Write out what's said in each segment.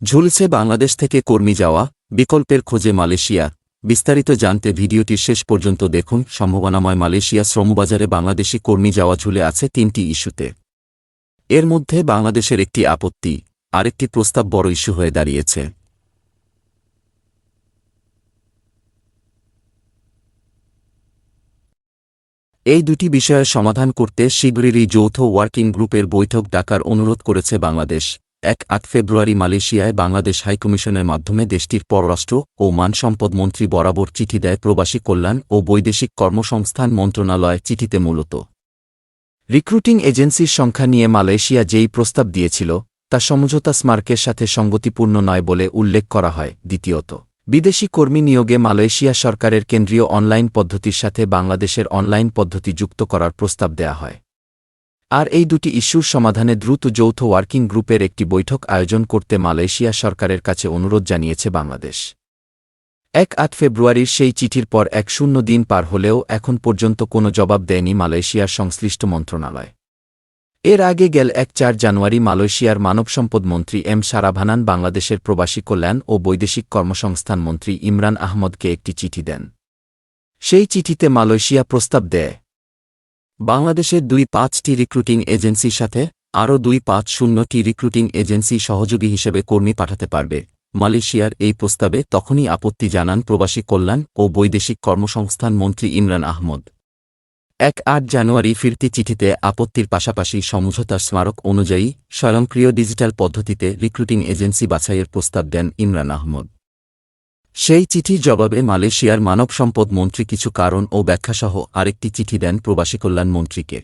ঝুলছে বাংলাদেশ থেকে কর্মী যাওয়া, বিকল্পের খোঁজে মালয়েশিয়া। বিস্তারিত জানতে ভিডিওটির শেষ পর্যন্ত দেখুন। সম্ভাবনাময় মালয়েশিয়া শ্রমবাজারে বাংলাদেশি কর্মী যাওয়া ঝুলে আছে তিনটি ইস্যুতে। এর মধ্যে বাংলাদেশের একটি আপত্তি, আরেকটি প্রস্তাব বড় ইস্যু হয়ে দাঁড়িয়েছে। এই দুটি বিষয়ের সমাধান করতে শীঘ্রই যৌথ ওয়ার্কিং গ্রুপের বৈঠক ডাকার অনুরোধ করেছে বাংলাদেশ। 8 ফেব্রুয়ারি মালয়েশিয়ায় বাংলাদেশ হাইকমিশনের মাধ্যমে দেশটির পররাষ্ট্র ও মানসম্পদ মন্ত্রী বরাবর চিঠি দেয় প্রবাসী কল্যাণ ও বৈদেশিক কর্মসংস্থান মন্ত্রণালয়। চিঠিতে মূলত রিক্রুটিং এজেন্সির সংখ্যা নিয়ে মালয়েশিয়া যেই প্রস্তাব দিয়েছিল তা সমঝোতা স্মারকের সাথে সঙ্গতিপূর্ণ নয় বলে উল্লেখ করা হয়। দ্বিতীয়ত, বিদেশি কর্মী নিয়োগে মালয়েশিয়া সরকারের কেন্দ্রীয় অনলাইন পদ্ধতির সাথে বাংলাদেশের অনলাইন পদ্ধতি যুক্ত করার প্রস্তাব দেয়া হয়। আর এই দুটি ইস্যুর সমাধানে দ্রুত যৌথ ওয়ার্কিং গ্রুপের একটি বৈঠক আয়োজন করতে মালয়েশিয়া সরকারের কাছে অনুরোধ জানিয়েছে বাংলাদেশ। 8 ফেব্রুয়ারির সেই চিঠির পর 10 দিন পার হলেও এখন পর্যন্ত কোনো জবাব দেয়নি মালয়েশিয়ার সংশ্লিষ্ট মন্ত্রণালয়। এর আগে 4 জানুয়ারি মালয়েশিয়ার মানবসম্পদ মন্ত্রী এম সারাভানান বাংলাদেশের প্রবাসী কল্যাণ ও বৈদেশিক কর্মসংস্থান মন্ত্রী ইমরান আহমদকে একটি চিঠি দেন। সেই চিঠিতে মালয়েশিয়া প্রস্তাব দেয় বাংলাদেশের 5টি রিক্রুটিং এজেন্সির সাথে আরও 250টি রিক্রুটিং এজেন্সি সহযোগী হিসেবে কর্মী পাঠাতে পারবে। মালয়েশিয়ার এই প্রস্তাবে তখনই আপত্তি জানান প্রবাসী কল্যাণ ও বৈদেশিক কর্মসংস্থান মন্ত্রী ইমরান আহমদ। 8 জানুয়ারি ফিরতি চিঠিতে আপত্তির পাশাপাশি সমঝোতার স্মারক অনুযায়ী স্বয়ংক্রিয় ডিজিটাল পদ্ধতিতে রিক্রুটিং এজেন্সি বাছাইয়ের প্রস্তাব দেন ইমরান আহমদ। সেই চিঠির জবাবে মালয়েশিয়ার মানব সম্পদ মন্ত্রী কিছু কারণ ও ব্যাখ্যাসহ আরেকটি চিঠি দেন প্রবাসী কল্যাণ মন্ত্রীকে।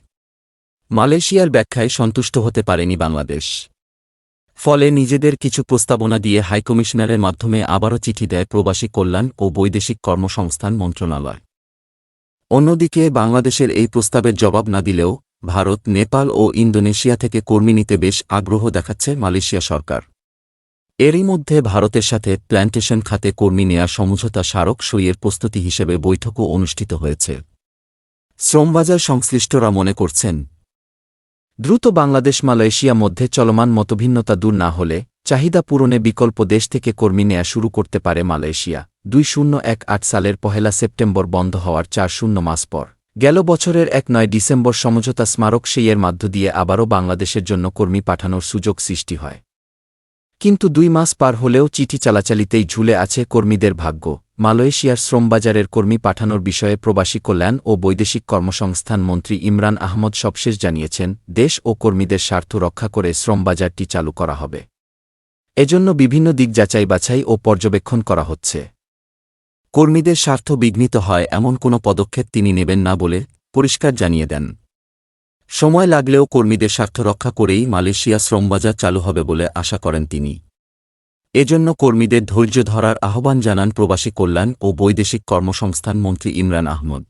মালয়েশিয়ার ব্যাখ্যায় সন্তুষ্ট হতে পারেনি বাংলাদেশ। ফলে নিজেদের কিছু প্রস্তাবনা দিয়ে হাইকমিশনারের মাধ্যমে আবারও চিঠি দেয় প্রবাসী কল্যাণ ও বৈদেশিক কর্মসংস্থান মন্ত্রণালয়। অন্যদিকে বাংলাদেশের এই প্রস্তাবের জবাব না দিলেও ভারত, নেপাল ও ইন্দোনেশিয়া থেকে কর্মী নিতে বেশ আগ্রহ দেখাচ্ছে মালয়েশিয়া সরকার। এরই মধ্যে ভারতের সাথে প্ল্যান্টেশন খাতে কর্মী নেয়া সমঝোতা স্মারক সইয়ের প্রস্তুতি হিসেবে বৈঠকও অনুষ্ঠিত হয়েছে। শ্রমবাজার সংশ্লিষ্টরা মনে করছেন, দ্রুত বাংলাদেশ মালয়েশিয়া মধ্যে চলমান মতভিন্নতা দূর না হলে চাহিদা পূরণে বিকল্প দেশ থেকে কর্মী নেয়া শুরু করতে পারে মালয়েশিয়া। 2018 সালের 1 সেপ্টেম্বর বন্ধ হওয়ার 4 মাস পর গেল বছরের 9 ডিসেম্বর সমঝোতা স্মারক সইয়ের মধ্য দিয়ে আবারও বাংলাদেশের জন্য কর্মী পাঠানোর সুযোগ সৃষ্টি হয়। কিন্তু 2 মাস পার হলেও চিঠি চালাচালিতেই ঝুলে আছে কর্মীদের ভাগ্য। মালয়েশিয়ার শ্রমবাজারের কর্মী পাঠানোর বিষয়ে প্রবাসী কল্যাণ ও বৈদেশিক কর্মসংস্থান মন্ত্রী ইমরান আহমদ সবশেষ জানিয়েছেন, দেশ ও কর্মীদের স্বার্থ রক্ষা করে শ্রমবাজারটি চালু করা হবে। এজন্য বিভিন্ন দিক যাচাই বাছাই ও পর্যবেক্ষণ করা হচ্ছে। কর্মীদের স্বার্থ বিঘ্নিত হয় এমন কোনো পদক্ষেপ তিনি নেবেন না বলে পরিষ্কার জানিয়ে দেন। সময় লাগলেও কর্মীদের স্বার্থ রক্ষা করেই মালয়েশিয়া শ্রমবাজার চালু হবে বলে আশা করেন তিনি। এজন্য কর্মীদের ধৈর্য ধরার আহ্বান জানান প্রবাসী কল্যাণ ও বৈদেশিক কর্মসংস্থান মন্ত্রী ইমরান আহমদ।